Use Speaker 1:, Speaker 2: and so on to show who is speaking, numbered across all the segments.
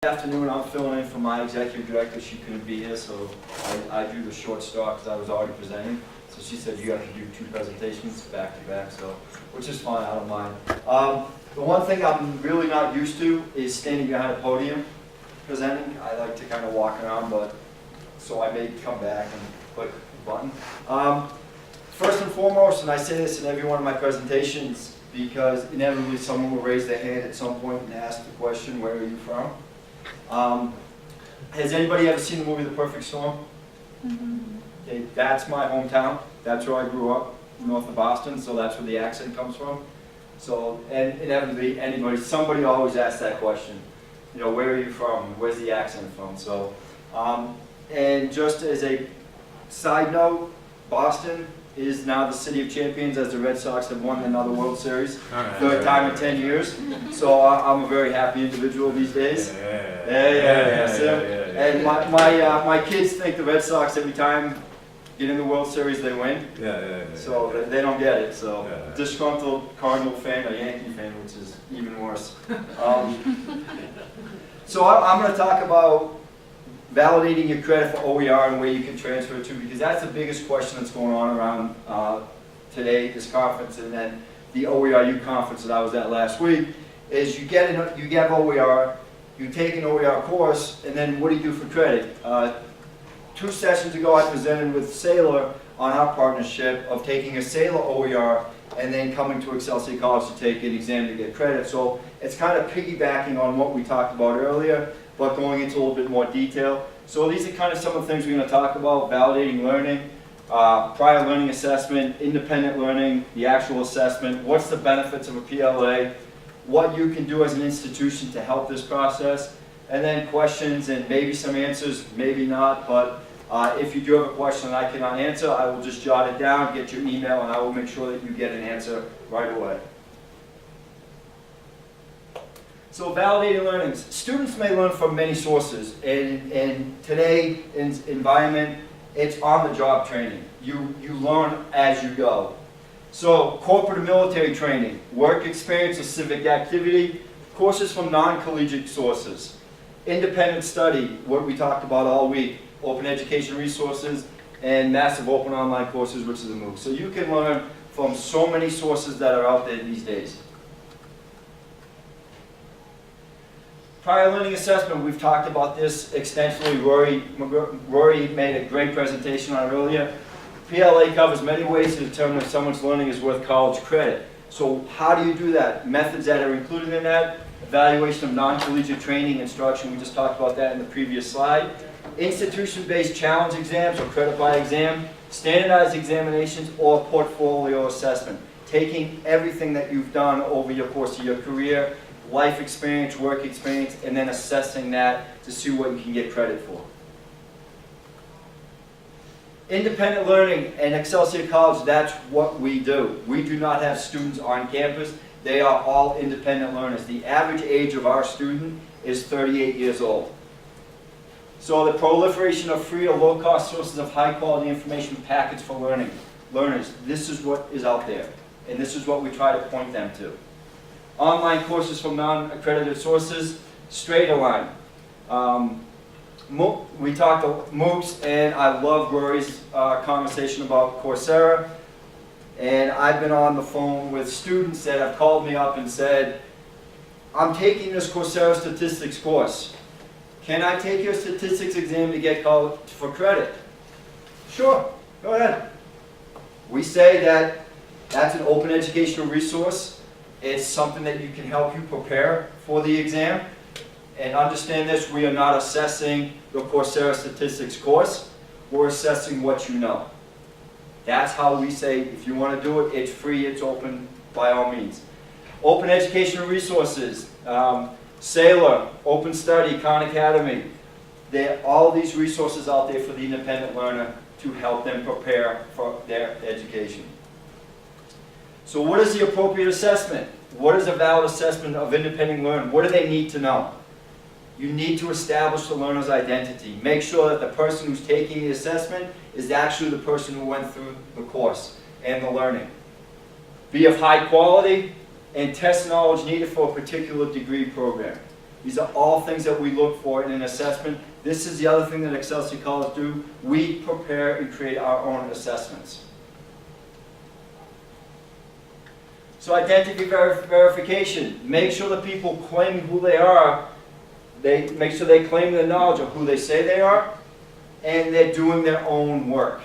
Speaker 1: Good afternoon, I'm filling in for my executive director. She couldn't be here, so I drew the short start because I was already presenting. So she said you have to do 2 presentations back to back, so which is fine, I don't mind. The one thing I'm really not used to is standing behind a podium presenting. I like to kind of walk around, but so I may come back and click the button. First and foremost, and I say this in every one of my presentations, because inevitably someone will raise their hand at some point and ask the question, where are you from? Has anybody ever seen the movie The Perfect Storm? Mm-hmm. Okay, that's my hometown. That's where I grew up, north of Boston, so that's where the accent comes from. So, and inevitably somebody always asks that question. You know, where are you from? Where's the accent from? So, and just as a side note, Boston is now the city of champions as the Red Sox have won another World Series, third time in 10 years. So I'm a very happy individual these days. And my kids think the Red Sox every time get in the World Series they win. So they don't get it. So disgruntled Cardinal fan or Yankee fan, which is even worse. So I'm going to talk about validating your credit for OER and where you can transfer it to, because that's the biggest question that's going on around today, this conference, and then the OERU conference that I was at last week, is you get OER, you take an OER course, and then what do you do for credit? 2 sessions ago I presented with Saylor on our partnership of taking a Saylor OER and then coming to Excelsior College to take an exam to get credit. So it's kind of piggybacking on what we talked about earlier, but going into a little bit more detail. So these are kind of some of the things we're going to talk about: validating learning, prior learning assessment, independent learning, the actual assessment, what's the benefits of a PLA, what you can do as an institution to help this process, and then questions and maybe some answers, maybe not, but if you do have a question that I cannot answer, I will just jot it down, get your email, and I will make sure that you get an answer right away. So validating learning. Students may learn from many sources, and today in environment, it's on-the-job training. You learn as you go. So corporate and military training, work experience or civic activity, courses from non-collegiate sources, independent study, what we talked about all week, open education resources, and massive open online courses, which is a MOOC. So you can learn from so many sources that are out there these days. Prior learning assessment, we've talked about this extensively. Rory made a great presentation on it earlier. PLA covers many ways to determine if someone's learning is worth college credit. So how do you do that? Methods that are included in that: evaluation of non-collegiate training, instruction, we just talked about that in the previous slide. Institution-based challenge exams or credit by exam, standardized examinations, or portfolio assessment. Taking everything that you've done over your course of your career, life experience, work experience, and then assessing that to see what you can get credit for. Independent learning and Excelsior College, that's what we do. We do not have students on campus. They are all independent learners. The average age of our student is 38 years old. So the proliferation of free or low-cost sources of high-quality information packets for learners, this is what is out there, and this is what we try to point them to. Online courses from non-accredited sources, straight align. We talked about MOOCs, and I love Rory's conversation about Coursera. And I've been on the phone with students that have called me up and said, I'm taking this Coursera statistics course. Can I take your statistics exam to get called for credit? Sure, go ahead. We say that that's an open educational resource. It's something that you can help you prepare for the exam. And understand this, we are not assessing the Coursera statistics course. We're assessing what you know. That's how we say, if you want to do it, it's free, it's open, by all means. Open educational resources, Saylor, Open Study, Khan Academy. There are all these resources out there for the independent learner to help them prepare for their education. So what is the appropriate assessment? What is a valid assessment of independent learning? What do they need to know? You need to establish the learner's identity. Make sure that the person who's taking the assessment is actually the person who went through the course and the learning. Be of high quality and test knowledge needed for a particular degree program. These are all things that we look for in an assessment. This is the other thing that Excelsior College do. We prepare and create our own assessments. So identity verification. Make sure the people claim who they are. They make sure they claim the knowledge of who they say they are, and they're doing their own work.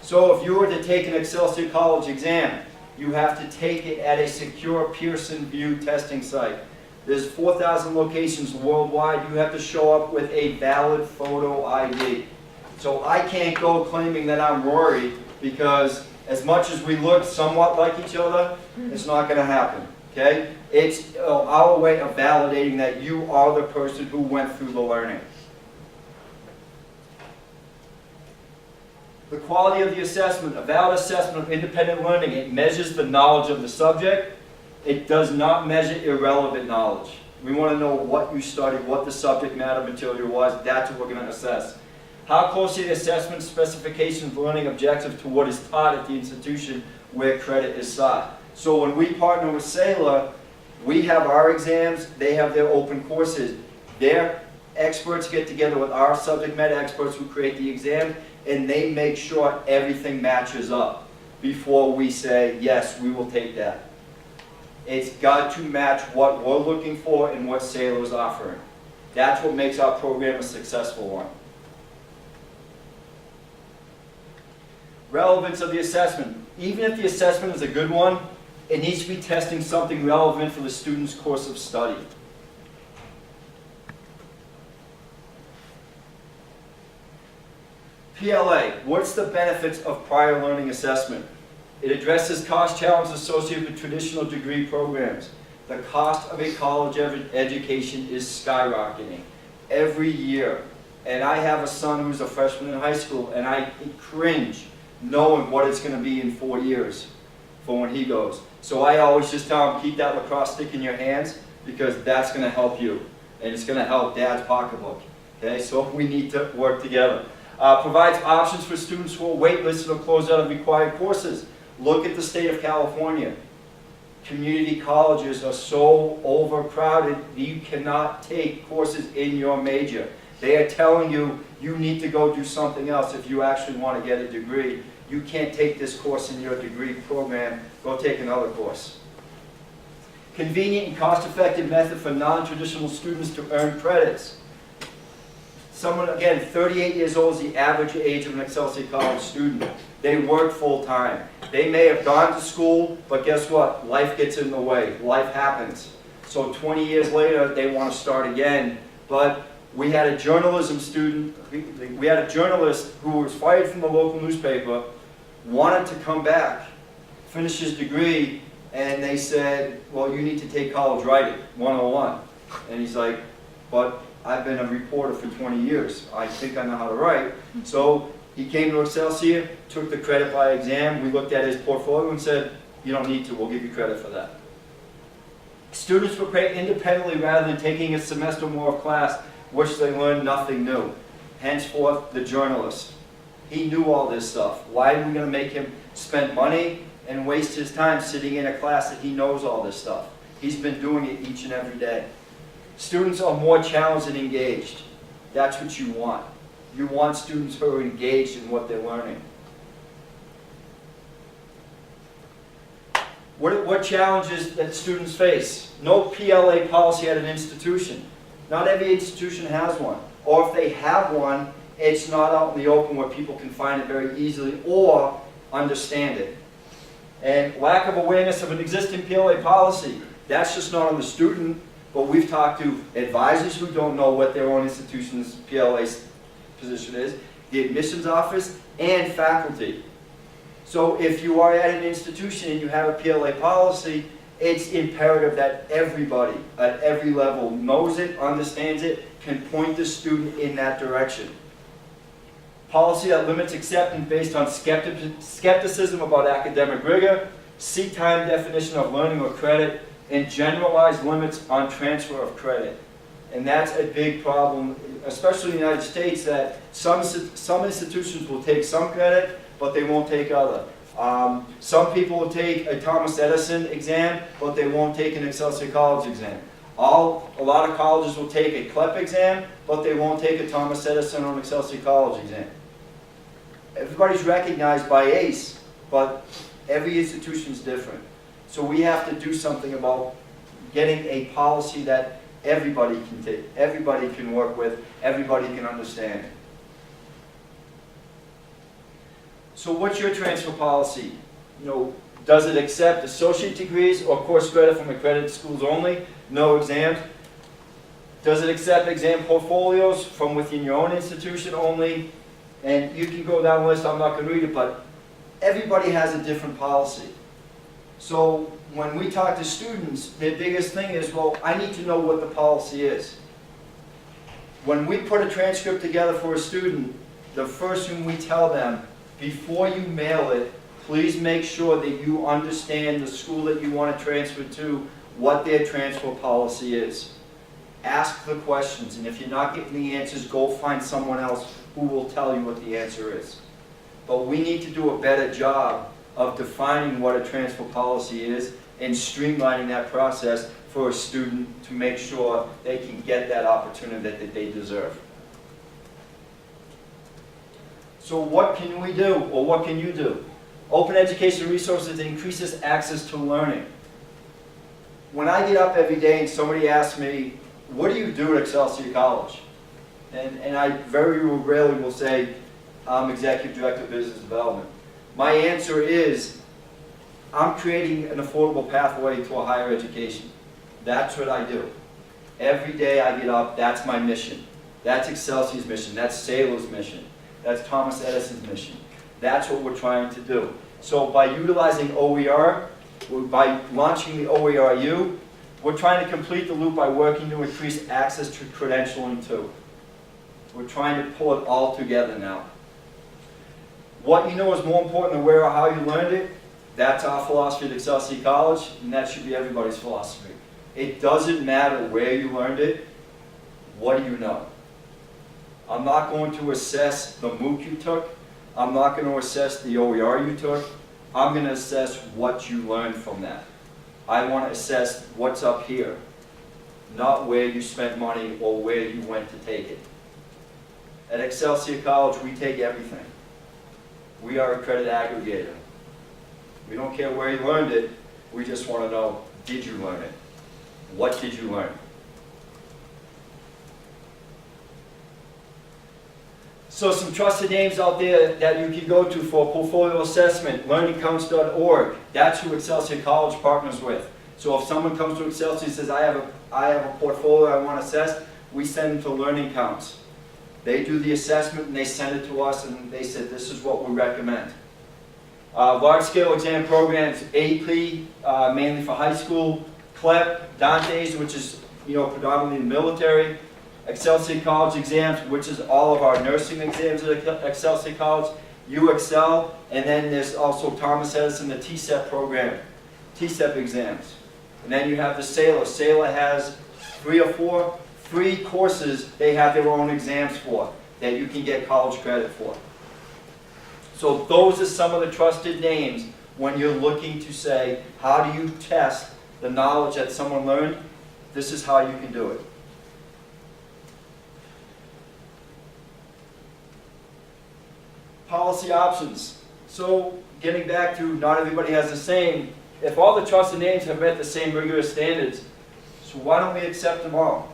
Speaker 1: So if you were to take an Excelsior College exam, you have to take it at a secure Pearson VUE testing site. There's 4,000 locations worldwide. You have to show up with a valid photo ID. So I can't go claiming that I'm Rory, because as much as we look somewhat like each other, it's not going to happen. Okay? It's our way of validating that you are the person who went through the learning. The quality of the assessment, a valid assessment of independent learning, it measures the knowledge of the subject. It does not measure irrelevant knowledge. We want to know what you studied, what the subject matter material was. That's what we're going to assess. How closely the assessment specifications, learning objectives to what is taught at the institution where credit is sought. So when we partner with Saylor, we have our exams, they have their open courses. Their experts get together with our subject matter experts who create the exam, and they make sure everything matches up before we say, yes, we will take that. It's got to match what we're looking for and what Saylor is offering. That's what makes our program a successful one. Relevance of the assessment. Even if the assessment is a good one, it needs to be testing something relevant for the student's course of study. PLA, what's the benefits of prior learning assessment? It addresses cost challenges associated with traditional degree programs. The cost of a college education is skyrocketing every year. And I have a son who's a freshman in high school, and I cringe knowing what it's going to be in 4 years for when he goes. So I always just tell him, keep that lacrosse stick in your hands, because that's going to help you. And it's going to help Dad's pocketbook. Okay, so we need to work together. Provides options for students who are waitlisted or closed out of required courses. Look at the state of California. Community colleges are so overcrowded, you cannot take courses in your major. They are telling you, you need to go do something else if you actually want to get a degree. You can't take this course in your degree program, go take another course. Convenient and cost-effective method for non-traditional students to earn credits. Someone, again, 38 years old is the average age of an Excelsior College student. They work full-time. They may have gone to school, but guess what? Life gets in the way. Life happens. So 20 years later, they want to start again. But we had a journalism student, we had a journalist who was fired from the local newspaper, wanted to come back, finish his degree, and they said, well, you need to take college writing, 101. And he's like, but I've been a reporter for 20 years. I think I know how to write. So he came to Excelsior, took the credit by exam. We looked at his portfolio and said, you don't need to, we'll give you credit for that. Students prepare independently rather than taking a semester more of class, which they learn nothing new. Henceforth, the journalist. He knew all this stuff. Why are we going to make him spend money and waste his time sitting in a class that he knows all this stuff? He's been doing it each and every day. Students are more challenged and engaged. That's what you want. You want students who are engaged in what they're learning. What challenges that students face? No PLA policy at an institution. Not every institution has one. Or if they have one, it's not out in the open where people can find it very easily or understand it. And lack of awareness of an existing PLA policy. That's just not on the student, but we've talked to advisors who don't know what their own institution's PLA position is, the admissions office, and faculty. So if you are at an institution and you have a PLA policy, it's imperative that everybody at every level knows it, understands it, can point the student in that direction. Policy that limits acceptance based on skepticism about academic rigor, seat time definition of learning or credit, and generalized limits on transfer of credit. And that's a big problem, especially in the United States, that some institutions will take some credit, but they won't take other. Some people will take a Thomas Edison exam, but they won't take an Excelsior College exam. A lot of colleges will take a CLEP exam, but they won't take a Thomas Edison or an Excelsior College exam. Everybody's recognized by ACE, but every institution is different. So we have to do something about getting a policy that everybody can take, everybody can work with, everybody can understand. So what's your transfer policy? You know, does it accept associate degrees or course credit from accredited schools only? No exams. Does it accept exam portfolios from within your own institution only? And you can go down the list, I'm not going to read it, but everybody has a different policy. So when we talk to students, their biggest thing is, well, I need to know what the policy is. When we put a transcript together for a student, the first thing we tell them, before you mail it, please make sure that you understand the school that you want to transfer to, what their transfer policy is. Ask the questions, and if you're not getting the answers, go find someone else who will tell you what the answer is. But we need to do a better job of defining what a transfer policy is and streamlining that process for a student to make sure they can get that opportunity that they deserve. So what can we do, or what can you do? Open education resources increases access to learning. When I get up every day and somebody asks me, what do you do at Excelsior College? And I very rarely will say, I'm Executive Director of Business Development. My answer is, I'm creating an affordable pathway to a higher education. That's what I do. Every day I get up, that's my mission. That's Excelsior's mission, that's Saylor's mission, that's Thomas Edison's mission. That's what we're trying to do. So by utilizing OER, by launching the OER-U, we're trying to complete the loop by working to increase access to credentialing too. We're trying to pull it all together now. What you know is more important than where or how you learned it. That's our philosophy at Excelsior College, and that should be everybody's philosophy. It doesn't matter where you learned it, what do you know? I'm not going to assess the MOOC you took. I'm not going to assess the OER you took. I'm going to assess what you learned from that. I want to assess what's up here, not where you spent money or where you went to take it. At Excelsior College, we take everything. We are a credit aggregator. We don't care where you learned it. We just want to know, did you learn it? What did you learn? So some trusted names out there that you can go to for portfolio assessment, learningcounts.org. That's who Excelsior College partners with. So if someone comes to Excelsior and says, I have a portfolio I want to assess, we send them to Learning Counts. They do the assessment and they send it to us and they said, this is what we recommend. Large-scale exam programs, AP, mainly for high school, CLEP, Dante's, which is predominantly the military, Excelsior College exams, which is all of our nursing exams at Excelsior College, UXL, and then there's also Thomas Edison, the TCEP program, TCEP exams. And then you have the Saylor. Saylor has 3 or 4 free courses they have their own exams for that you can get college credit for. So those are some of the trusted names when you're looking to say, how do you test the knowledge that someone learned? This is how you can do it. Policy options. So getting back to not everybody has the same, if all the trusted names have met the same rigorous standards, so why don't we accept them all?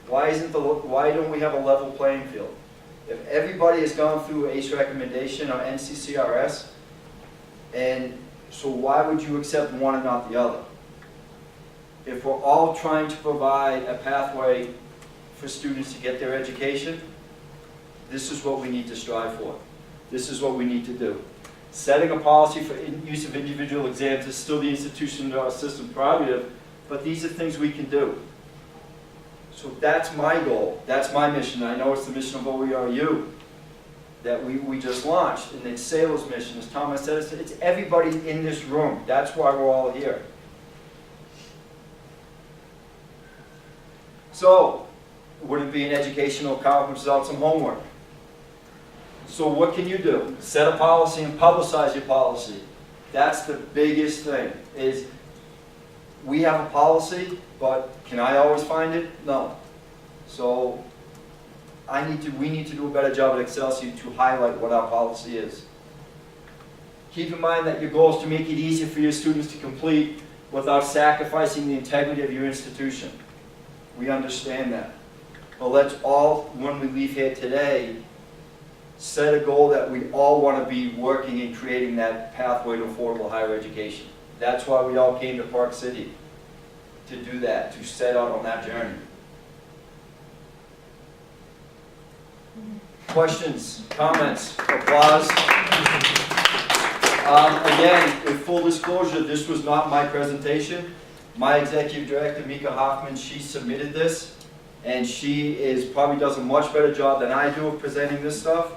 Speaker 1: Why don't we have a level playing field? If everybody has gone through ACE recommendation or NCCRS, and so why would you accept one and not the other? If we're all trying to provide a pathway for students to get their education, this is what we need to strive for. This is what we need to do. Setting a policy for use of individual exams is still the institution or system prerogative, but these are things we can do. So that's my goal. That's my mission. I know it's the mission of OER-U that we just launched, and it's Saylor's mission, it's Thomas Edison, it's everybody in this room. That's why we're all here. So, would it be an educational conference without some homework? So what can you do? Set a policy and publicize your policy. That's the biggest thing, is we have a policy, but but can I always find it? No. So we need to do a better job at Excelsior to highlight what our policy is. Keep in mind that your goal is to make it easier for your students to complete without sacrificing the integrity of your institution. We understand that. But let's all, when we leave here today, set a goal that we all want to be working and creating that pathway to affordable higher education. That's why we all came to Park City, to do that, to set out on that journey. Questions, comments, applause? Again, with full disclosure, this was not my presentation. My executive director, Mika Hoffman, she submitted this, and she probably does a much better job than I do of presenting this stuff.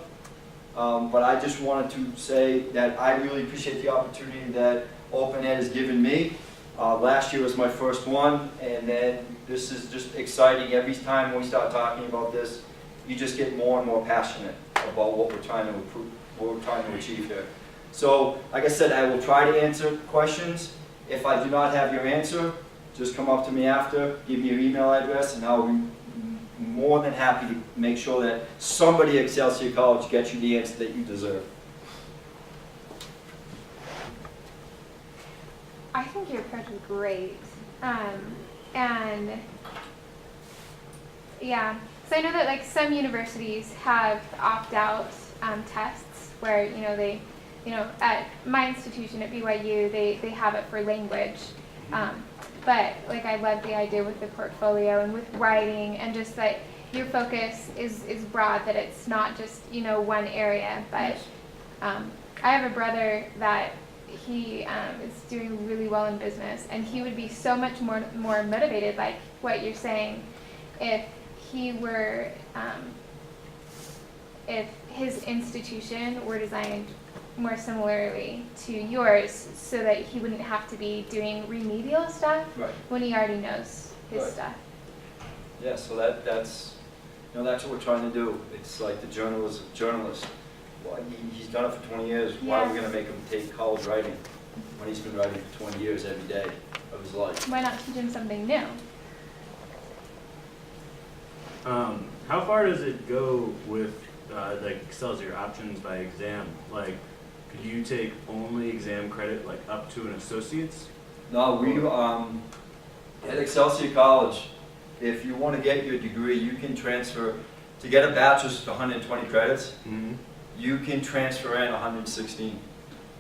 Speaker 1: But I just wanted to say that I really appreciate the opportunity that Open Ed has given me. Last year was my first one, and then this is just exciting. Every time we start talking about this, you just get more and more passionate about what we're trying to improve, what we're trying to achieve here. So, like I said, I will try to answer questions. If I do not have your answer, just come up to me after, give me your email address, and I'll be more than happy to make sure that somebody at Excelsior College gets you the answer that you deserve.
Speaker 2: I think your approach is great. And yeah, so I know that like some universities have opt-out tests where, they, at my institution at BYU, they have it for language. But like I love the idea with the portfolio and with writing, and just that your focus is broad, that it's not just, one area. But I have a brother that he is doing really well in business, and he would be so much more motivated, like what you're saying, if he were, if his institution were designed more similarly to yours, so that he wouldn't have to be doing remedial stuff when he already knows his stuff.
Speaker 1: Yeah, so that's that's what we're trying to do. It's like the journalist. Well, he's done it for 20 years. Why are we going to make him take college writing when he's been writing for 20 years every day of his life?
Speaker 2: Why not teach him something new?
Speaker 3: How far does it go with like Excelsior options by exam? Like, could you take only exam credit like up to an associate's?
Speaker 1: No, we at Excelsior College, if you want to get your degree, you can transfer. To get a bachelor's, it's 120 credits.
Speaker 3: Mm-hmm.
Speaker 1: You can transfer in 116.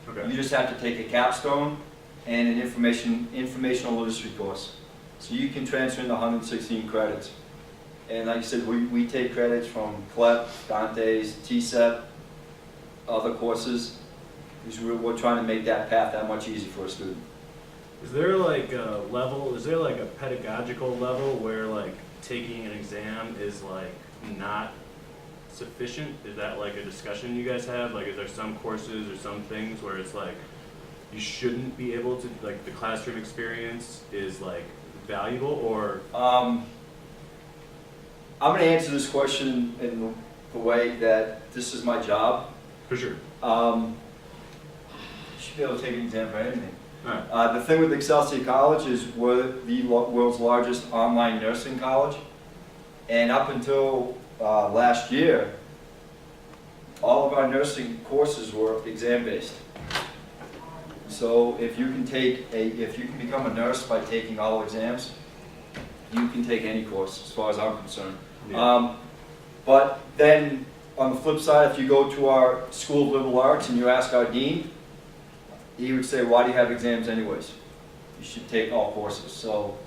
Speaker 3: Okay.
Speaker 1: You just have to take a capstone and an informational literacy course. So you can transfer in 116 credits. And like I said, we take credits from CLEP, Dante's, TCEP, other courses, because we're trying to make that path that much easier for a student.
Speaker 3: Is there like a level, is there like a pedagogical level where like taking an exam is like not sufficient? Is that like a discussion you guys have? Like, is there some courses or some things where it's like you shouldn't be able to, like the classroom experience is like valuable, or?
Speaker 1: I'm going to answer this question in the way that this is my job.
Speaker 3: For sure.
Speaker 1: You should be able to take an exam for anything.
Speaker 3: Right.
Speaker 1: The thing with Excelsior College is we're the world's largest online nursing college. And up until last year, all of our nursing courses were exam-based. So if you can become a nurse by taking all exams, you can take any course, as far as I'm concerned.
Speaker 3: Yeah.
Speaker 1: But then, on the flip side, if you go to our School of Liberal Arts and you ask our dean, he would say, why do you have exams anyways? You should take all courses. So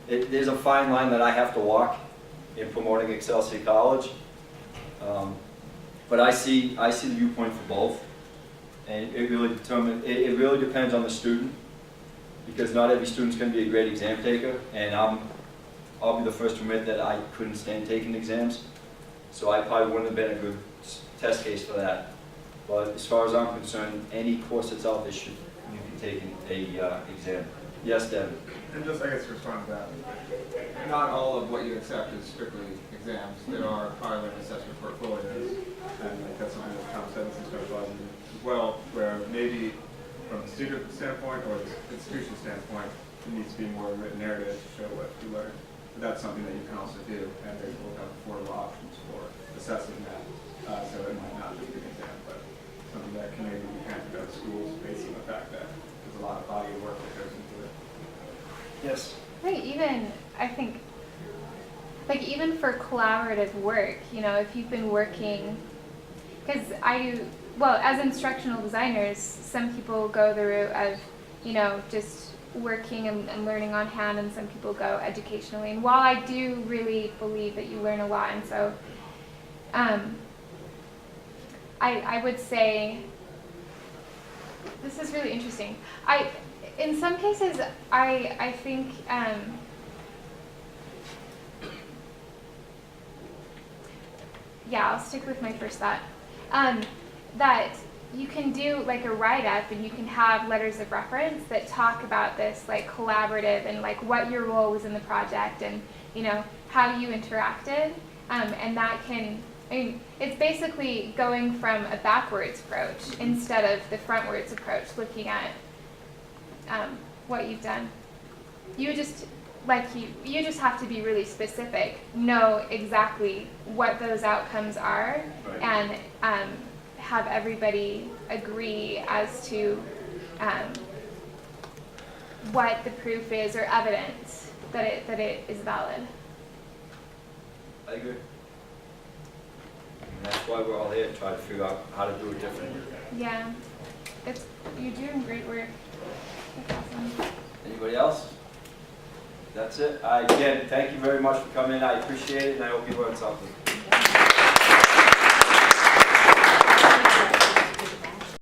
Speaker 1: there's a fine line that I have to walk in promoting Excelsior College. But I see the viewpoint for both. And it really depends on the student, because not every student's going to be a great exam taker, and I'll be the first to admit that I couldn't stand taking exams, so I probably wouldn't have been a good test case for that. But as far as I'm concerned, any course that's out there you can take an exam. Yes, Devin?
Speaker 4: And just, I guess, to respond to that, not all of what you accept is strictly exams. There are pilot assessment portfolios, and like that's something that Tom said is specialized in as well, where maybe from the student standpoint or the institution standpoint, it needs to be more of a written narrative to show what you learned. But that's something that you can also do, and there's will have affordable options for assessing that. So it might not just be an exam, but something that can maybe be handed out to schools based on the fact that there's a lot of body of work that goes into it.
Speaker 1: Yes.
Speaker 2: Right, even, I think, like even for collaborative work, you know, if you've been working, because I do, well, as instructional designers, some people go the route of, you know, just working and learning on hand, and some people go educationally. And while I do really believe that you learn a lot, and so I would say, this is really interesting. In some cases, I think, yeah, I'll stick with my first thought. That you can do like a write-up, and you can have letters of reference that talk about this like collaborative and like what your role was in the project, and you know how you interacted, and that can, I mean, it's basically going from a backwards approach instead of the frontwards approach, looking at what you've done. You just you just have to be really specific, know exactly what those outcomes are,
Speaker 1: Right.
Speaker 2: and have everybody agree as to what the proof is or evidence that it is valid.
Speaker 1: I agree. And that's why we're all here, to try to figure out how to do it differently.
Speaker 2: Yeah, you're doing great work. That's awesome.
Speaker 1: Anybody else? That's it. Again, thank you very much for coming in. I appreciate it, and I hope you learned something.